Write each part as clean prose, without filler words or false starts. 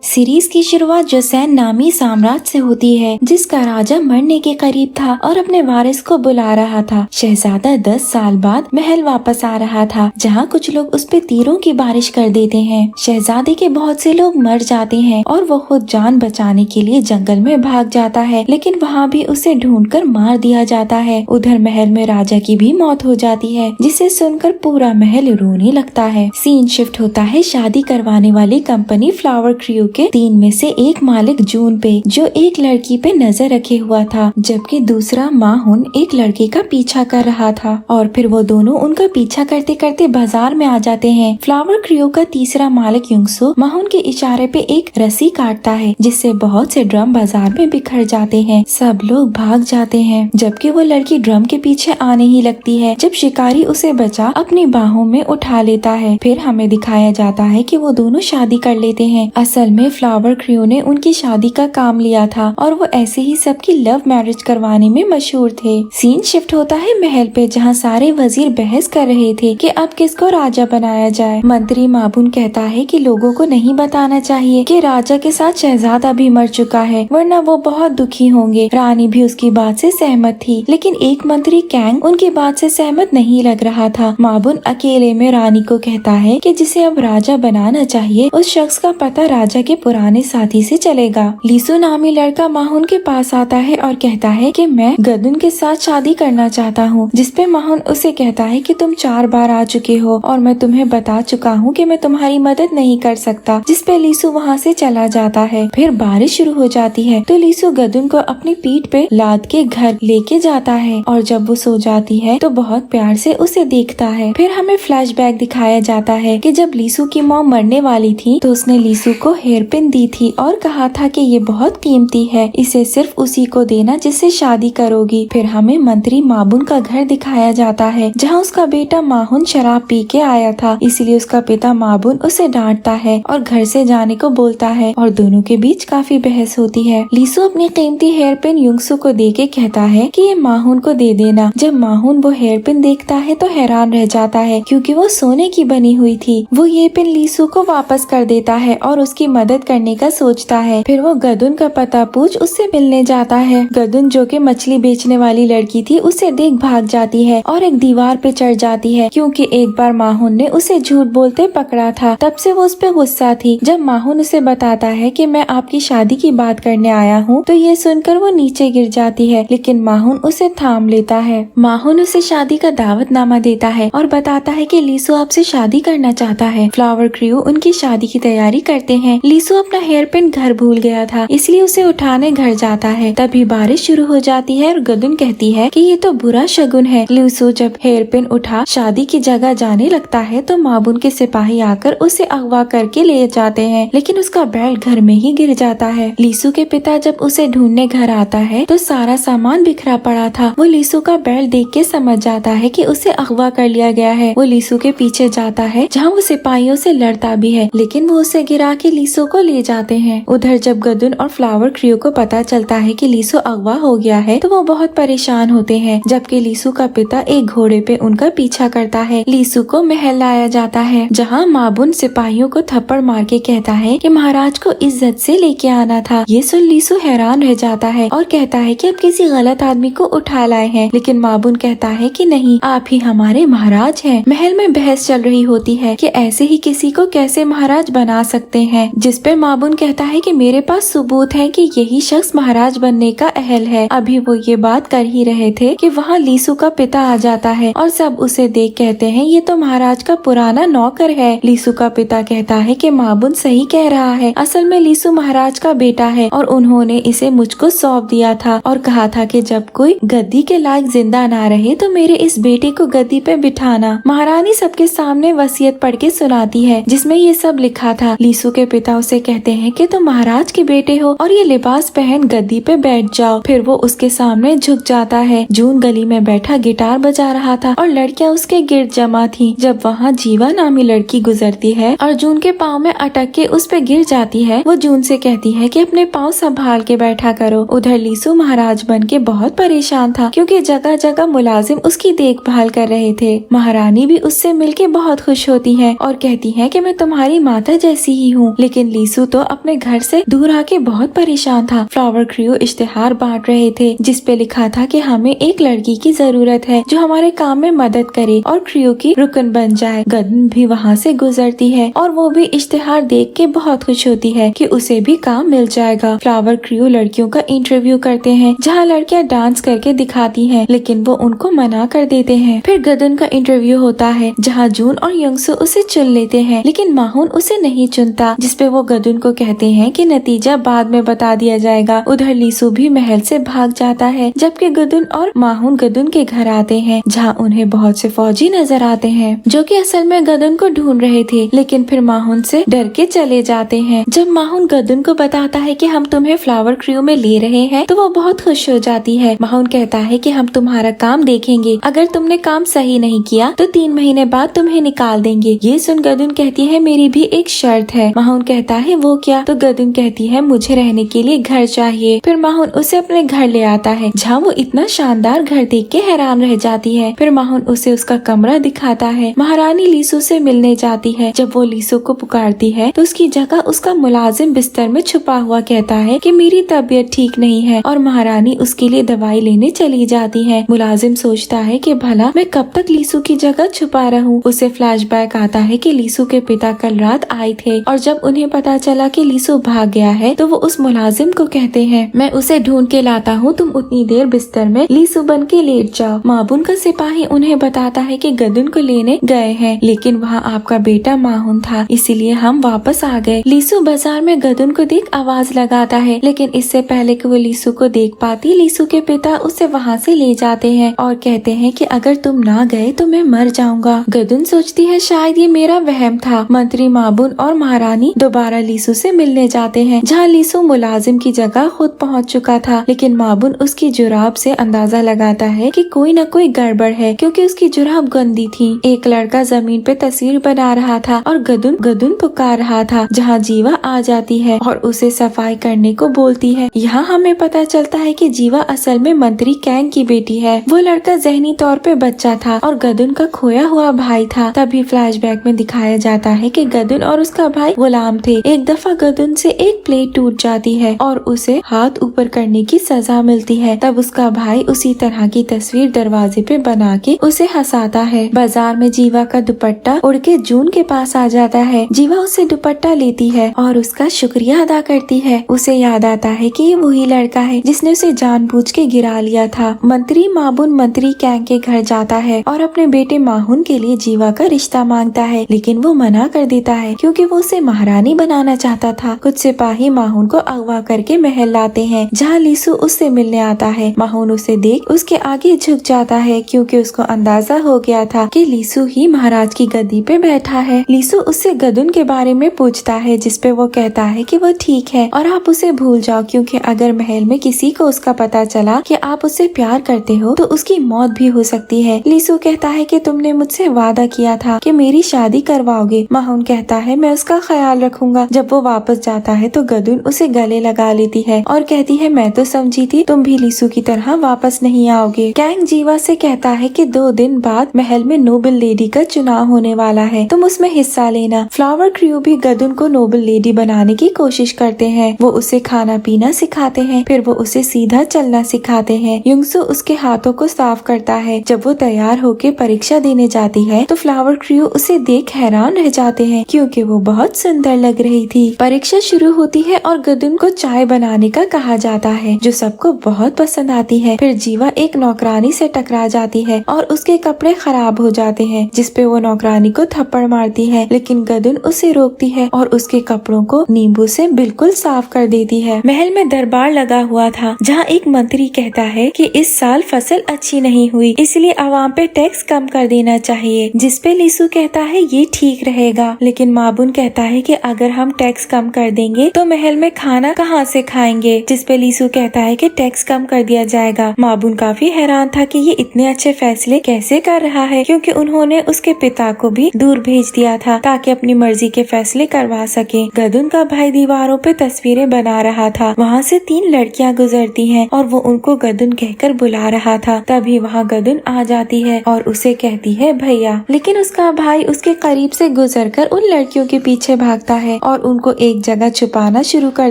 Series की शुरुआत Jonsson नामी साम्राज्य से होती है, जिसका राजा मरने के करीब था और अपने वारिस को बुला रहा था। शहजादा 10 साल बाद महल वापस आ रहा था, जहाँ कुछ लोग उस पे तीरों की बारिश कर देते हैं। शहजादे के बहुत से लोग मर जाते हैं और वो खुद जान बचाने के लिए जंगल में भाग जाता है, लेकिन वहाँ भी उसे ढूंढकर मार दिया जाता है। उधर महल में राजा की भी मौत हो जाती है, जिसे सुनकर पूरा महल रोने लगता है। सीन शिफ्ट होता है शादी करवाने वाली कंपनी फ्लावर क्रू के 3 में से एक मालिक जून पे, जो एक लड़की पे नजर रखे हुआ था, जबकि दूसरा माहुन एक लड़के का पीछा कर रहा था। और फिर वो दोनों उनका पीछा करते करते बाजार में आ जाते हैं। फ्लावर क्रू का तीसरा मालिक युंगसो माहुन के इशारे पे एक रस्सी काटता है, जिससे बहुत से ड्रम बाजार में बिखर जाते हैं। सब लोग भाग जाते हैं, जबकि वो लड़की ड्रम के पीछे आने ही लगती है। जब शिकारी उसे बचा अपनी बाहों में उठा लेता है, फिर हमें दिखाया जाता है कि वो दोनों शादी कर लेते हैं। असल में फ्लावर क्रू ने उनकी शादी का काम लिया था और वो ऐसे ही सबकी लव मैरिज करवाने में मशहूर थे। सीन शिफ्ट होता है महल पे, जहाँ सारे वजीर बहस कर रहे थे कि अब किसको राजा बनाया जाए। मंत्री माबुन कहता है कि लोगों को नहीं बताना चाहिए कि राजा के साथ शहजादा भी मर चुका है, वरना वो बहुत दुखी होंगे। रानी भी उसकी बात से सहमत थी, लेकिन एक मंत्री कैंग उनकी बात से सहमत नहीं लग रहा था। माबुन अकेले में रानी को कहता है कि जिसे अब राजा बनाना चाहिए उस शख्स का पता राजा के पुराने साथी से चलेगा। लीसु नामी लड़का माहुन के पास आता है और कहता है कि मैं गदुन के साथ शादी करना चाहता हूँ, जिसपे माहुन उसे कहता है कि तुम 4 बार आ चुके हो और मैं तुम्हें बता चुका हूँ कि मैं तुम्हारी मदद नहीं कर सकता, जिसपे लीसु वहाँ से चला जाता है। फिर बारिश शुरू हो जाती है तो लीसु गदुन को अपनी पीठ पे लाद के घर लेके जाता है और जब वो सो जाती है तो बहुत प्यार से उसे देखता है। फिर हमें फ्लैशबैक दिखाया जाता है कि जब लीसु की मॉम मरने वाली थी तो उसने लीसु को हेयर पिन दी थी और कहा था कि ये बहुत कीमती है, इसे सिर्फ उसी को देना जिससे शादी करोगी। फिर हमें मंत्री माबुन का घर दिखाया जाता है, जहाँ उसका बेटा माहुन शराब पी के आया था, इसलिए उसका पिता माबुन उसे डांटता है और घर से जाने को बोलता है और दोनों के बीच काफी बहस होती है। लीसु अपनी कीमती हेयर पिन युंगसु को दे के कहता है कि ये माहुन को दे देना। जब माहुन वो हेयर पिन देखता है तो हैरान रह जाता है, क्योंकि वो सोने की बनी हुई थी। वो ये पिन लीसु को वापस कर देता है और उसकी मदद करने का सोचता है। फिर वो गदुन का पता पूछ उससे मिलने जाता है। गदुन, जो कि मछली बेचने वाली लड़की थी, उसे देख भाग जाती है और एक दीवार पे चढ़ जाती है, क्योंकि एक बार माहुन ने उसे झूठ बोलते पकड़ा था। तब से वो उस पे गुस्सा थी। जब माहुन उसे बताता है कि मैं आपकी शादी की बात करने आया हूँ, तो ये सुनकर वो नीचे गिर जाती है, लेकिन माहुन उसे थाम लेता है। माहुन उसे शादी का दावतनामा देता है और बताता है कि लीसु आपसे शादी करना चाहता है। फ्लावर क्रू उनकी शादी की तैयारी करते हैं। लीसु अपना हेयर पिन घर भूल गया था, इसलिए उसे उठाने घर जाता है। तभी बारिश शुरू हो जाती है और गदुन कहती है कि ये तो बुरा शगुन है। लीसु जब हेयर पिन उठा शादी की जगह जाने लगता है तो माबुन के सिपाही आकर उसे अगवा करके ले जाते हैं, लेकिन उसका बेल्ट घर में ही गिर जाता है। लीसु के पिता जब उसे ढूंढने घर आता है तो सारा सामान बिखरा पड़ा था। वो लीसु का बेल्ट देख के समझ जाता है कि उसे अगवा कर लिया गया है। वो लीसु के पीछे जाता है, जहाँ वो सिपाहियों से लड़ता भी है, लेकिन वो उसे गिरा के लीसु को ले जाते हैं। उधर जब गदुन और फ्लावर क्रू को पता चलता है कि लीसु अगवा हो गया है तो वो बहुत परेशान होते हैं, जबकि लीसु का पिता एक घोड़े पे उनका पीछा करता है। लीसु को महल लाया जाता है, जहाँ माबुन सिपाहियों को थप्पड़ मार के कहता है कि महाराज को इज्जत से लेके आना था। ये सुन लीसु हैरान रह जाता है और कहता है कि अब किसी गलत आदमी को उठा लाए हैं, लेकिन माबुन कहता है कि नहीं, आप ही हमारे महाराज हैं। महल में बहस चल रही होती है कि ऐसे ही किसी को कैसे महाराज बना सकते हैं, जिसपे माबुन कहता है कि मेरे पास सबूत है कि यही शख्स महाराज बनने का अहल है। अभी वो ये बात कर ही रहे थे कि वहाँ लीसु का पिता आ जाता है और सब उसे देख कहते हैं ये तो महाराज का पुराना नौकर है। लीसु का पिता कहता है कि माबुन सही कह रहा है, असल में लीसु महाराज का बेटा है और उन्होंने इसे मुझको सौंप दिया था और कहा था कि जब कोई गद्दी के लायक जिंदा ना रहे तो मेरे इस बेटे को गद्दी पे बिठाना। महारानी सबके सामने वसीयत पढ़ के सुनाती है, जिसमें ये सब लिखा था। लीसु के पिता उसे कहते हैं कि तुम महाराज के बेटे हो और ये लिबास पहन गद्दी पे बैठ जाओ। फिर वो उसके सामने झुक जाता है। जून गली में बैठा गिटार बजा रहा था और लड़कियां उसके गिर्द जमा थी। जब वहाँ जीवा नामी लड़की गुजरती है और जून के पाँव में अटक के उस पे गिर जाती है, वो जून से कहती है कि अपने पाँव संभाल के बैठा करो। उधर लीसु महाराज बन के बहुत परेशान था, क्योंकि जगह जगह मुलाजिम उसकी देखभाल कर रहे थे। महारानी भी उससे मिलके बहुत खुश होती है और कहती है कि मैं तुम्हारी माता जैसी ही हूँ, लेकिन लीसू तो अपने घर से दूर आके बहुत परेशान था। फ्लावर क्रू इश्तेहार बांट रहे थे जिसपे लिखा था कि हमें एक लड़की की जरूरत है जो हमारे काम में मदद करे और क्रू की रुकन बन जाए। गदन भी वहाँ से गुजरती है और वो भी इश्तेहार देख के बहुत खुश होती है कि उसे भी काम मिल जाएगा। फ्लावर क्रू लड़कियों का इंटरव्यू करते हैं जहाँ लड़कियां डांस करके दिखाती हैं, लेकिन वो उनको मना कर देते हैं। फिर गदन का इंटरव्यू होता है जहाँ जून और यंगसू उसे चुन लेते हैं, लेकिन माहून उसे नहीं चुनता, जिसपे वो गदन को कहते हैं कि नतीजा बाद में बता दिया जाएगा। उधर लीसू भी महल से भाग जाता है, जबकि गदन और माहून गदन के घर आते हैं जहाँ उन्हें बहुत से फौजी नजर आते हैं जो कि असल में गदन को ढूंढ रहे थे, लेकिन फिर माहून से डर के चले जाते हैं। जब माहून गदन को बताता है कि हम तुम्हें फ्लावर क्रू में ले रहे हैं तो वो बहुत खुश हो जाती है। माहून कहता है कि हम तुम्हारा काम देखेंगे, अगर तुमने काम सही नहीं किया तो 3 महीने बाद तुम्हें निकाल देंगे। ये सुन गदन कहती है मेरी भी एक शर्त है। माहून कहता है वो क्या? तो गदन कहती है मुझे रहने के लिए घर चाहिए। फिर माहून उसे अपने घर ले आता है जहाँ वो इतना शानदार घर देख के हैरान रह जाती है। फिर माहून उसे उसका कमरा दिखाता है। महारानी लीसू से मिलने जाती है। जब वो लीसू को पुकारती है तो उसकी जगह उसका मुलाजिम बिस्तर में छुपा हुआ कहता है कि मेरी तबीयत ठीक नहीं है और महारानी उसके लिए दवाई लेने चली जाती है। मुलाजिम सोचता है कि भला मैं कब तक लीसू की जगह छुपा रहूं। उसे फ्लैशबैक आता है कि लीसू के पिता कल रात आए थे और जब उन्हें पता चला कि लीसू भाग गया है तो वो उस मुलाजिम को कहते हैं मैं उसे ढूंढ के लाता हूँ, तुम उतनी देर बिस्तर में लीसू बन के लेट जाओ। माबून का सिपाही उन्हें बताता है कि गदन को लेने गए हैं, लेकिन वहाँ आपका बेटा माहून था, इसीलिए हम वापस आ गए। लीसू बाजार में गदन को देख आवाज लगाता है, लेकिन इससे पहले कि वो लीसू को देख पाती, लीसू के पिता उसे वहाँ से ले जाते हैं और कहते हैं कि अगर तुम ना गए तो मैं मर जाऊंगा। गदन सोचती है शायद ये मेरा वहम था। मंत्री माबून और महारानी दोबारा लीसू से मिलने जाते हैं जहाँ लीसू मुलाजिम की जगह खुद पहुँच चुका था, लेकिन माबून उसकी जुराब से अंदाजा लगाता है कि कोई न कोई गड़बड़ है क्योंकि उसकी जुराब गंदी थी। एक लड़का जमीन पे तस्वीर बना रहा था और गदन गदन पुकार रहा था, जहाँ जीवा आ जाती है और उसे सफाई करने को बोलती है। यहाँ हमें पता चलता है कि जीवा असल में मंत्री कैंग की बेटी है। वो लड़का जहनी तौर पे बच्चा था और गदन का खोया हुआ भाई था। तभी फ्लैशबैक में दिखाया जाता है कि गदन और उसका भाई गुलाम थे। एक दफा गदन से एक प्लेट टूट जाती है और उसे हाथ ऊपर करने की सजा मिलती है। तब उसका भाई उसी तरह की तस्वीर दरवाजे पे बना के उसे हंसाता है। बाजार में जीवा का दुपट्टा उड़ के जून के पास आ जाता है। जीवा उससे दुपट्टा लेती है और उसका शुक्रिया अदा करती है। उसे याद आता है कि ये वही लड़का है जिसने उसे जानबूझ के गिरा लिया था। मंत्री माबून मंत्री कैंग के घर जाता है और अपने बेटे माहून के लिए जीवा का रिश्ता मांगता है, लेकिन वो मना कर देता है क्योंकि वो उसे महारानी बनाना चाहता था। कुछ सिपाही माहून को अगवा करके महल लाते हैं जहाँ लीसू उससे मिलने आता है। माहून उसे देख उसके आगे झुक जाता है क्योंकि उसको अंदाजा हो गया था कि लीसू ही महाराज की गद्दी पे बैठा है। लीसू उससे गदन के बारे में पूछता है, जिसपे वो कहता है कि वो ठीक है और आप उसे भूल जाओ क्योंकि अगर महल में किसी को उसका पता चला कि आप उससे प्यार करते हो तो उसकी मौत भी हो सकती है। लीसू कहता है कि तुमने मुझसे वादा किया था कि मेरी शादी करवाओगे। माहून कहता है मैं उसका ख्याल रखूंगा। जब वो वापस जाता है तो गदन उसे गले लगा लेती है और कहती है मैं तो समझी थी तुम भी लीसू की तरह वापस नहीं आओगे। कैंग जीवा से कहता है कि 2 दिन बाद महल में नोबल लेडी का चुनाव होने वाला है, तुम उसमें हिस्सा लेना। फ्लावर क्रू भी गदन को नोबल लेडी बनाने की कोशिश करते हैं। वो उसे खाना पीना सिखाते हैं, फिर वो उसे सीधा चलना सिखाते हैं। युंगसू उसके हाथों को साफ करता है। जब वो तैयार होके परीक्षा देने जाती है तो फ्लावर क्रू उसे देख हैरान रह जाते हैं क्योंकि वो बहुत सुंदर लग रही थी। परीक्षा शुरू होती है और गदन को चाय बनाने का कहा जाता है जो सबको बहुत पसंद आती है। फिर जीवा एक नौकरानी से टकरा जाती है और उसके कपड़े खराब हो जाते हैं, जिसपे वो नौकरानी को थप्पड़ मारती है, लेकिन गदन उसे रोकती है और उसके कपड़ों को नींबू से बिल्कुल साफ कर देती है। महल में दरबार लगा हुआ था जहाँ एक मंत्री कहता है कि इस साल फसल अच्छी नहीं हुई, इसलिए आवाम पे टैक्स कम कर देना चाहिए, जिसपे लीसू कहता है ये ठीक रहेगा, लेकिन माबून कहता है कि अगर हम टैक्स कम कर देंगे तो महल में खाना कहाँ से खाएंगे, जिसपे लीसू कहता है कि टैक्स कम कर दिया जाएगा। माबून काफी हैरान था कि ये इतने अच्छे फैसले कैसे कर रहा है क्योंकि उन्होंने उसके पिता को भी दूर भेज दिया था ताकि अपनी मर्जी के फैसले करवा सके। गदन का भाई दीवारों पे तस्वीरें बना रहा था। वहाँ से 3 लड़कियाँ गुजरती हैं और वो उनको गदन कहकर बुला रहा था। तभी वहाँ गदन आ जाती है और उसे कहती है भैया, लेकिन उसका भाई उसके करीब से गुजरकर उन लड़कियों के पीछे भागता है। है और उनको एक जगह छुपाना शुरू कर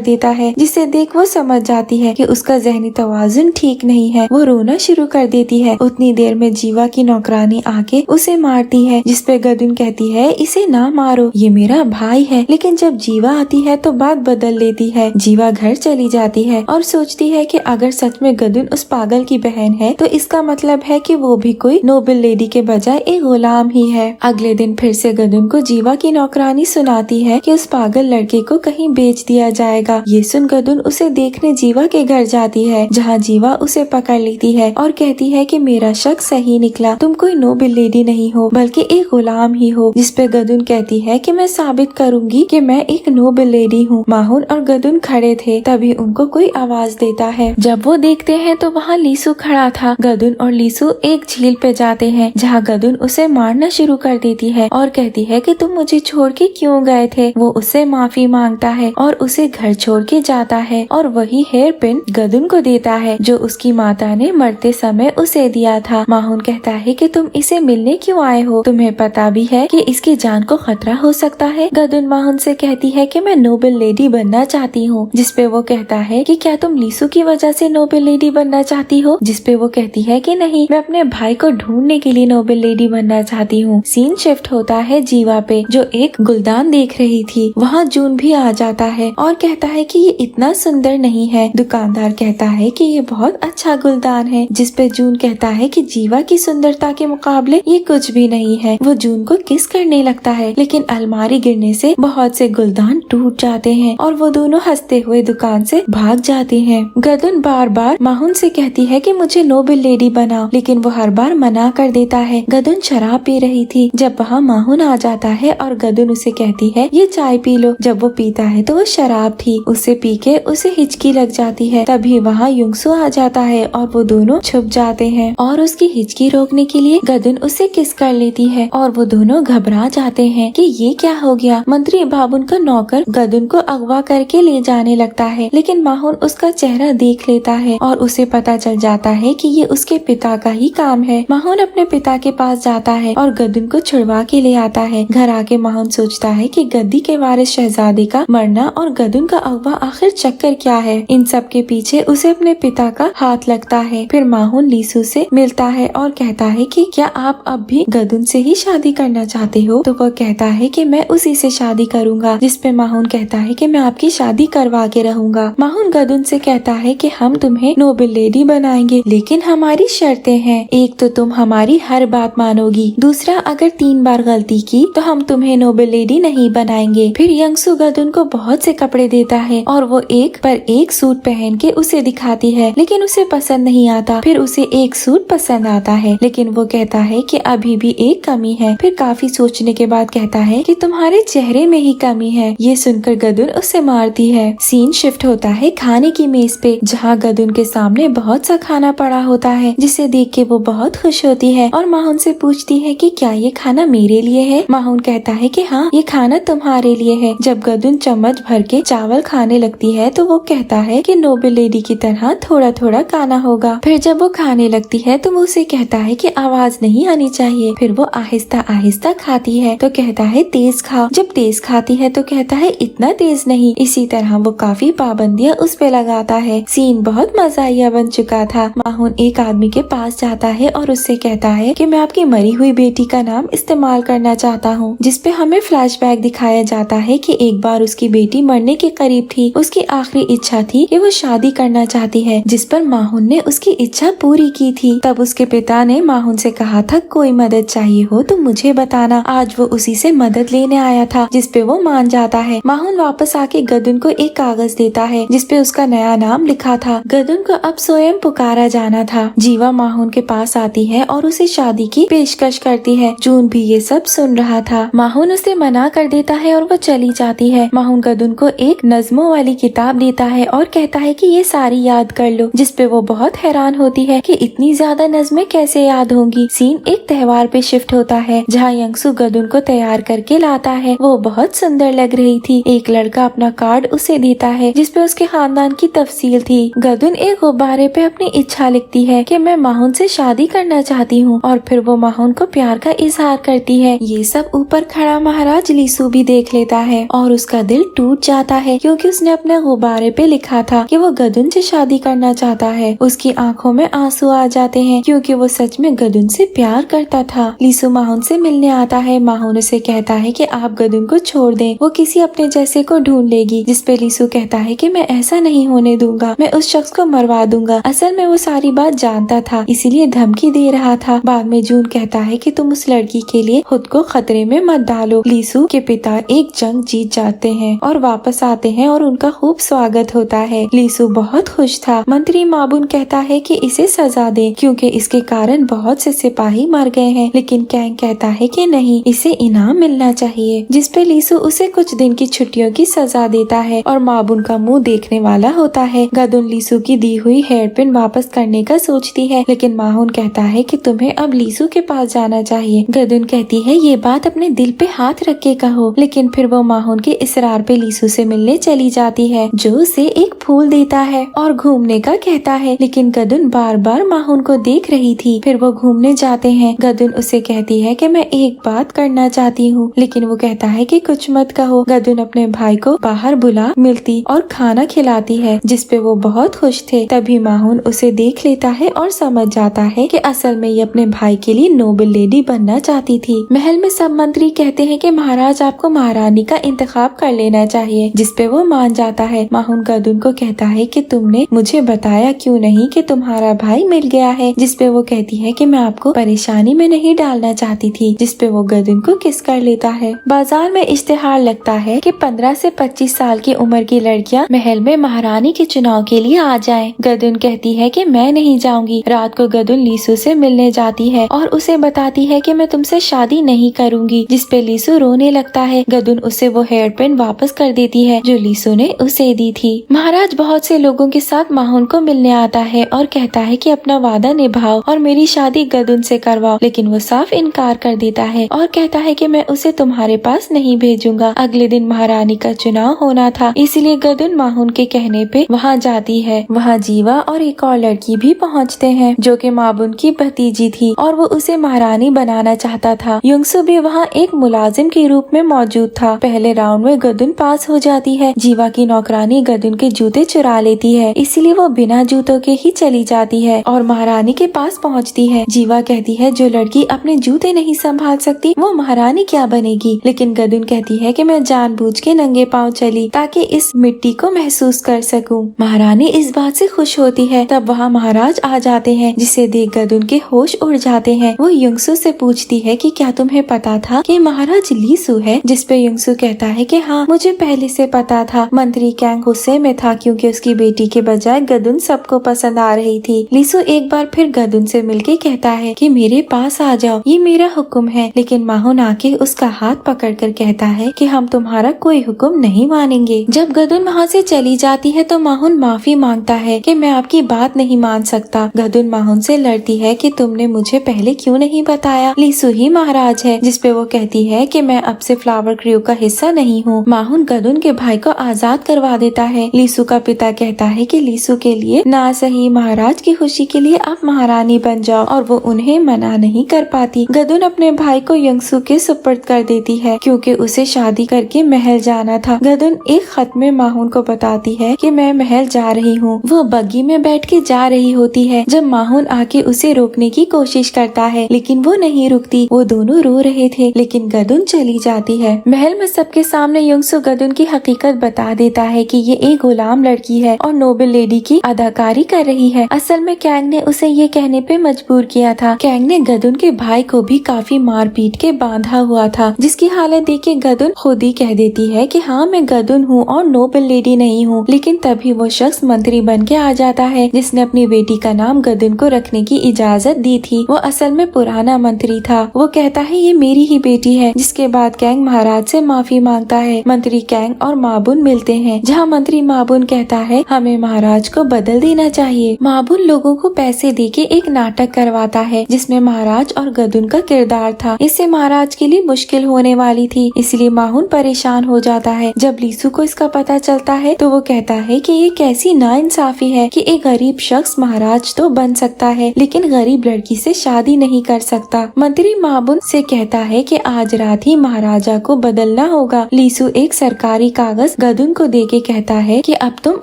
देता है, जिसे देख वो समझ जाती है कि उसका जहनी तवाजुन ठीक नहीं है। वो रोना शुरू कर देती है। उतनी देर में जीवा की नौकरानी आके उसे मारती है, जिसपे गदुन कहती है इसे ना मारो, ये मेरा भाई है। लेकिन जब जीवा आती है तो बात बदल लेती है। जीवा घर चली जाती है और सोचती है कि अगर सच में गदुन उस पागल की बहन है तो इसका मतलब है कि वो भी कोई नोबल लेडी के बजाय एक गुलाम ही है। अगले दिन फिर से गदुन को जीवा की नौकरानी सुनाती है कि उस पागल लड़के को कहीं बेच दिया जाएगा। ये सुन गदुन उसे देखने जीवा के घर जाती है, जहाँ जीवा उसे पकड़ लेती है और कहती है कि मेरा शक सही निकला, तुम कोई नोबल लेडी नहीं हो बल्कि एक गुलाम ही हो। जिसपे गदुन कहती है कि मैं साबित करूंगी कि मैं एक नोबल लेडी हूँ। माहुन और गदुन खड़े थे, तभी उनको कोई आवाज देता है। जब वो देखते हैं तो वहाँ लीसू खड़ा था। गदुन और लीसू एक झील पे जाते हैं, जहाँ गदुन उसे मारना शुरू कर देती है और कहती है कि तुम मुझे छोड़ के क्यों गए थे। वो उससे माफी मांगता है और उसे घर छोड़ के जाता है और वही हेयर पिन गदुन को देता है जो उसकी माता ने मरते समय उसे दिया था। माहुन कहता है कि तुम इसे मिलने क्यों आए हो, तुम्हें पता भी है कि इसकी जान को खतरा हो सकता है। गदुन माहुन से कहती है कि मैं नोबल लेडी बनना चाहती हूँ। जिसपे वो कहता है कि क्या तुम लीसू की वजह से नोबल लेडी बनना चाहती हो। जिसपे वो कहती है कि नहीं, मैं अपने भाई को ढूंढने के लिए नोबल लेडी बनना चाहती हूँ। सीन शिफ्ट होता है जीवा पे, जो एक गुलदान देख रही थी। वहाँ जून भी आ जाता है और कहता है कि ये इतना सुंदर नहीं है। दुकानदार कहता है कि ये बहुत अच्छा गुलदान है। जिसपे जून कहता है कि जीवा की सुंदरता के मुकाबले ये कुछ भी नहीं है। वो जून को किस करने लगता है, लेकिन अलमारी गिरने से बहुत से गुलदान टूट जाते हैं और वो दोनों हंसते हुए दुकान से भाग जाते हैं। गदुन बार बार माहुन से कहती है कि मुझे नोबल लेडी बनाओ, लेकिन वो हर बार मना कर देता है। गदुन शराब पी रही थी जब वहाँ माहुन आ जाता है और गदुन उसे कहती है ये चाय पी लो। जब वो पीता है तो वो शराब थी। उसे पी के उसे हिचकी लग जाती है। तभी वहाँ युंगसू आ जाता है और वो दोनों छुप जाते हैं और उसकी हिचकी रोकने के लिए गदुन उसे किस कर लेती है और वो दोनों घबरा जाते हैं कि ये क्या हो गया। मंत्री बाबुन का नौकर गदुन को अगवा करके ले जाने लगता है, लेकिन माहुन उसका चेहरा देख लेता है और उसे पता चल जाता है कि ये उसके पिता का ही काम है। माहुन अपने पिता के पास जाता है और गदुन को छुड़वा के ले आता है। घर आके माहुन सोचता है कि गद्दी के वारिस शहजादे का मरना और गदुन का अगवा आखिर चक्कर क्या है। इन सब के पीछे उसे अपने पिता का हाथ लगता है। फिर माहुन लीसू से मिलता है और कहता है कि क्या आप अब भी गदुन से ही शादी करना चाहते हो। तो वो कहता है कि मैं उसी से शादी करूंगा। जिसपे माहुन कहता है कि मैं आपकी शादी करवा के रहूंगा। माहुन गदुन से कहता है कि हम तुम्हें नोबल लेडी बनाएंगे, लेकिन हमारी शर्तें हैं। एक तो तुम हमारी हर बात मानोगी, दूसरा अगर 3 बार गलती की तो हम तुम्हें नोबल लेडी नहीं बनाएंगे। फिर यंगसू गदुन को बहुत से कपड़े देता है और वो एक पर एक सूट पहन के उसे दिखाती है, लेकिन उसे पसंद नहीं आता। फिर उसे एक सूट पसंद आता है, लेकिन वो कहता है कि अभी भी एक कमी है। फिर काफी सोचने के बाद कहता है कि तुम्हारे चेहरे में ही कमी है। ये सुनकर गदुन उससे मारती है। सीन शिफ्ट होता है खाने की मेज पे, जहाँ गदुन के सामने बहुत सा खाना पड़ा होता है, जिसे देख के वो बहुत खुश होती है और माहुन से पूछती है कि क्या ये खाना मेरे लिए है। माहुन कहता है कि हाँ, ये खाना तुम्हारे लिए है। जब गदुन चम्मच भर के चावल खाने लगती है तो वो कहता है कि नोबल लेडी की तरह थोड़ा थोड़ा खाना होगा। फिर जब वो खाने लगती है तो वो उसे कहता है कि आवाज नहीं आनी चाहिए। फिर वो आहिस्ता आहिस्ता खाती है तो कहता है तेज खाओ। जब तेज खाती है तो कहता है इतना तेज नहीं। इसी तरह वो काफी पाबंदियां उस पे लगाता है। सीन बहुत मजाइया बन चुका था। माहुन एक आदमी के पास जाता है और उससे कहता है कि मैं आपकी मरी हुई बेटी का नाम इस्तेमाल करना चाहता हूँ। जिसपे हमें फ्लैशबैक दिखाया जाता है कि एक बार उसकी बेटी मरने के करीब थी। उसकी आखिरी इच्छा थी कि वो शादी करना चाहती है, जिस पर माहुन ने उसकी इच्छा पूरी की थी। तब उसके पिता ने माहुन से कहा था कोई मदद चाहिए हो तो मुझे बताना। आज वो उसी से मदद लेने आया था, जिसपे वो मान जाता है। माहुन वापस आके गदुन को एक कागज देता है जिसपे उसका नया नाम लिखा था। गदुन को अब स्वयं पुकारा जाना था। जीवा माहुन के पास आती है और उसे शादी की पेशकश करती है। जून भी ये सब सुन रहा था। माहुन उसे मना कर देता है और वो चली जाती है। माहुन गदुन को एक नज्मों वाली किताब देता है और कहता है कि ये सारी याद कर लो। जिसपे वो बहुत हैरान होती है कि इतनी ज्यादा नज़में कैसे याद होंगी। सीन एक त्योहार पे शिफ्ट होता है, जहाँ यंगसू गदुन को तैयार करके लाता है। वो बहुत सुंदर लग रही थी। एक लड़का अपना कार्ड उसे देता है जिसपे उसके खानदान की तफसील थी। गदुन एक गुब्बारे पे अपनी इच्छा लिखती है कि मैं माहुन से शादी करना चाहती हूँ और फिर वो माहुन को प्यार का इजहार करती है। ये सब ऊपर खड़ा महाराज लीसू भी देख लेता देता है और उसका दिल टूट जाता है क्योंकि उसने अपने गुब्बारे पे लिखा था कि वो गदुन से शादी करना चाहता है। उसकी आंखों में आंसू आ जाते हैं क्योंकि वो सच में गदुन से प्यार करता था। लीसू माहुन से मिलने आता है। माहुन उसे कहता है कि आप गदुन को छोड़ दें, वो किसी अपने जैसे को ढूंढ लेगी। जिसपे लीसू कहता है कि मैं ऐसा नहीं होने दूंगा, मैं उस शख्स को मरवा दूंगा। असल में वो सारी बात जानता था, इसीलिए धमकी दे रहा था। बाद में जून कहता है कि तुम उस लड़की के लिए खुद को खतरे में मत डालो। लीसू के पिता एक जंग जीत जाते हैं और वापस आते हैं और उनका खूब स्वागत होता है। लीसू बहुत खुश था। मंत्री माबुन कहता है कि इसे सजा दे क्योंकि इसके कारण बहुत से सिपाही मर गए हैं, लेकिन कैंग कहता है कि नहीं, इसे इनाम मिलना चाहिए। जिसपे लीसू उसे कुछ दिन की छुट्टियों की सजा देता है और माबुन का मुंह देखने वाला होता है। गदुन लीसू की दी हुई हेयरपिन वापस करने का सोचती है, लेकिन माहुन कहता है कि तुम्हें अब लीसू के पास जाना चाहिए। गदुन कहती है ये बात अपने दिल पे हाथ रख के कहो, लेकिन फिर वो माहुन के इसरार पे लीसू से मिलने चली जाती है, जो उसे एक फूल देता है और घूमने का कहता है। लेकिन गदुन बार बार माहुन को देख रही थी। फिर वो घूमने जाते हैं। गदुन उसे कहती है कि मैं एक बात करना चाहती हूँ, लेकिन वो कहता है कि कुछ मत कहो। गदुन अपने भाई को बाहर बुला मिलती और खाना खिलाती है, जिसपे वो बहुत खुश थे। तभी माहुन उसे देख लेता है और समझ जाता है कि असल में ये अपने भाई के लिए नोबल लेडी बनना चाहती थी। महल में सब मंत्री कहते हैं कि महाराज आपको महारानी का इंतखाब कर लेना चाहिए, जिसपे वो मान जाता है। माहुन गदुन को कहता है कि तुमने मुझे बताया क्यों नहीं कि तुम्हारा भाई मिल गया है, जिसपे वो कहती है कि मैं आपको परेशानी में नहीं डालना चाहती थी, जिसपे वो गदुन को किस कर लेता है। बाजार में इश्तेहार लगता है कि 15 से 25 साल की उम्र की लड़कियां महल में महारानी के चुनाव के लिए आ जाएं। गदुन कहती है कि मैं नहीं जाऊंगी। रात को गदुन लीसू से मिलने जाती है और उसे बताती है कि मैं तुमसे शादी नहीं करूंगी, जिसपे लीसू रोने लगता है। गदुन उसे वो हेयर पिन वापस कर देती है जो लीसू ने उसे दी थी। महाराज बहुत से लोगों के साथ माहुन को मिलने आता है और कहता है कि अपना वादा निभाओ और मेरी शादी गदुन से करवाओ, लेकिन वो साफ इनकार कर देता है और कहता है कि मैं उसे तुम्हारे पास नहीं भेजूंगा। अगले दिन महारानी का चुनाव होना था, इसलिए गदुन माहुन के कहने पे वहाँ जाती है। वहाँ जीवा और एक और लड़की भी पहुँचते हैं जो कि माबुन की भतीजी थी और वो उसे महारानी बनाना चाहता था। युंगसु भी वहाँ एक मुलाजिम के रूप में मौजूद था। पहले राउंड में गदुन पास हो जाती है। जीवा की नौकरानी गदुन के जूते चुरा लेती है, इसलिए वो बिना जूतों के ही चली जाती है और महारानी के पास पहुँचती है। जीवा कहती है जो लड़की अपने जूते नहीं संभाल सकती वो महारानी क्या बनेगी, लेकिन गदुन कहती है कि मैं जानबूझ के नंगे पाँव चली ताकि इस मिट्टी को महसूस कर सकूं। महारानी इस बात से खुश होती है। तब वहाँ महाराज आ जाते हैं, जिसे देख गदुन के होश उड़ जाते हैं। वो युंगसु से पूछती है कि क्या तुम्हें पता था कि महाराज लीसू है, जिसपे युंगसु कहता है कि हाँ मुझे पहले से पता था। मंत्री कैंग गुस्से में था क्योंकि उसकी बेटी के बजाय गदुन सबको पसंद आ रही थी। लीसू एक बार फिर गदुन से मिलके कहता है कि मेरे पास आ जाओ, ये मेरा हुक्म है, लेकिन माहुन आके उसका हाथ पकड़कर कहता है कि हम तुम्हारा कोई हुक्म नहीं मानेंगे। जब गदुन वहाँ से चली जाती है तो माहुन माफी मांगता है कि मैं आपकी बात नहीं मान सकता। गदुन माहुन से लड़ती है कि तुमने मुझे पहले क्यों नहीं बताया, लीसू ही महाराज है, जिसपे वो कहती है कि मैं अब से फ्लावर क्रू का हिस्सा नहीं हूँ। माहुन गदुन के भाई को आजाद करवा देता है। लीसू का पिता कहता है कि लीसू के लिए ना सही महाराज की खुशी के लिए आप महारानी बन जाओ, और वो उन्हें मना नहीं कर पाती। गदुन अपने भाई को युंगसु के सुपुर्द कर देती है क्योंकि उसे शादी करके महल जाना था। गदुन एक खत में माहुन को बताती है कि मैं महल जा रही हूँ। वो बग्गी में बैठ के जा रही होती है जब माहुन आके उसे रोकने की कोशिश करता है, लेकिन वो नहीं रुकती। वो दोनों रो रहे थे, लेकिन गदुन चली जाती है। महल में सबके सामने युंगसु गदुन की हकीकत बता देता है कि ये एक गुलाम लड़की है और नोबल लेडी की अदाकारी कर रही है। असल में कैंग ने उसे ये कहने पे मजबूर किया था। कैंग ने गदुन के भाई को भी काफी मार पीट के बांधा हुआ था, जिसकी हालत देख के गदुन खुद ही कह देती है कि हाँ मैं गदुन हूँ और नोबल लेडी नहीं हूँ। लेकिन तभी वो शख्स मंत्री बन के आ जाता है जिसने अपनी बेटी का नाम गदुन को रखने की इजाजत दी थी। वो असल में पुराना मंत्री था। वो कहता है ये मेरी ही बेटी है। जिसके बाद कैंग महाराज से माफी मांगता है। मंत्री कैंग और माबुन मिलते हैं, जहाँ मंत्री माबुन कहता है हमें महाराज को बदल देना चाहिए। माबुन लोगों को पैसे देके एक नाटक करवाता है जिसमें महाराज और गदुन का किरदार था। इससे महाराज के लिए मुश्किल होने वाली थी, इसलिए माहुन परेशान हो जाता है। जब लीसू को इसका पता चलता है तो वो कहता है कि ये कैसी नाइंसाफी है कि एक गरीब शख्स महाराज तो बन सकता है लेकिन गरीब लड़की से शादी नहीं कर सकता। मंत्री माबुन से कहता है कि आज रात ही महाराजा को बदलना होगा। लीसू एक सरकारी कागज गदुन को देके कहता है कि अब तुम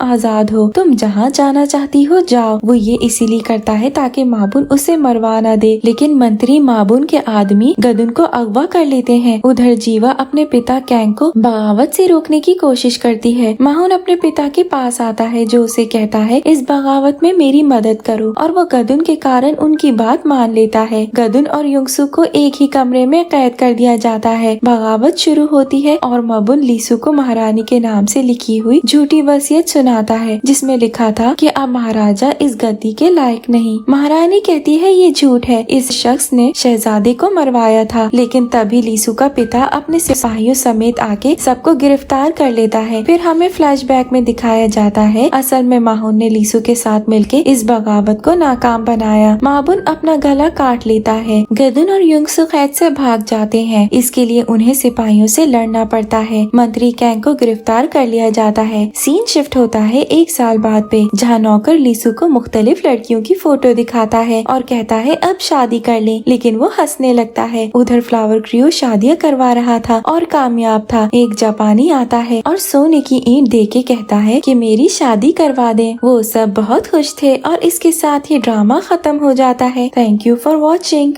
आजाद हो, तुम जहाँ जाना चाहती हो जाओ। वो ये इसीलिए करता है ताकि माबुन उसे मरवा न दे, लेकिन मंत्री माबुन के आदमी गदुन को अगवा कर लेते हैं। उधर जीवा अपने पिता कैंग को बगावत से रोकने की कोशिश करती है। माहुन अपने पिता के पास आता है जो उसे कहता है इस बगावत में मेरी मदद करो, और वो गदुन के कारण उनकी बात मान लेता है। गदुन और युंगसु को एक ही कमरे में कैद कर दिया जाता है। बगावत शुरू होती है और माबुन लीसू को महारानी के नाम से लिखी हुई झूठी वसीयत सुनाता है जिसमें लिखा था कि अब महाराजा इस गद्दी के लायक नहीं। महारानी कहती है ये झूठ है, इस शख्स ने शहजादे को मरवाया था। लेकिन तभी लीसू का पिता अपने सिपाहियों समेत आके सबको गिरफ्तार कर लेता है। फिर हमें फ्लैशबैक में दिखाया जाता है असल में माहुन ने लीसू के साथ मिलके इस बगावत को नाकाम बनाया। माबुन अपना गला काट लेता है। गदुन और युंगसु कैद से भाग जाते हैं। इसके लिए उन्हें सिपाहियों से लड़ना पड़ता है। मंत्री कैंग को गिरफ्तार कर लिया जाता है। सीन शिफ्ट होता है 1 साल बाद पे, जहाँ नौकर लीसू को मुख्तलिफ लड़कियों की फोटो दिखाता है और कहता है अब शादी कर ले, लेकिन वो हंसने लगता है। उधर फ्लावर क्रियो शादियाँ करवा रहा था और कामयाब था। एक जापानी आता है और सोने की ईंट देके कहता है कि मेरी शादी करवा दे। वो सब बहुत खुश थे और इसके साथ ही ड्रामा खत्म हो जाता है। Thank you for watching.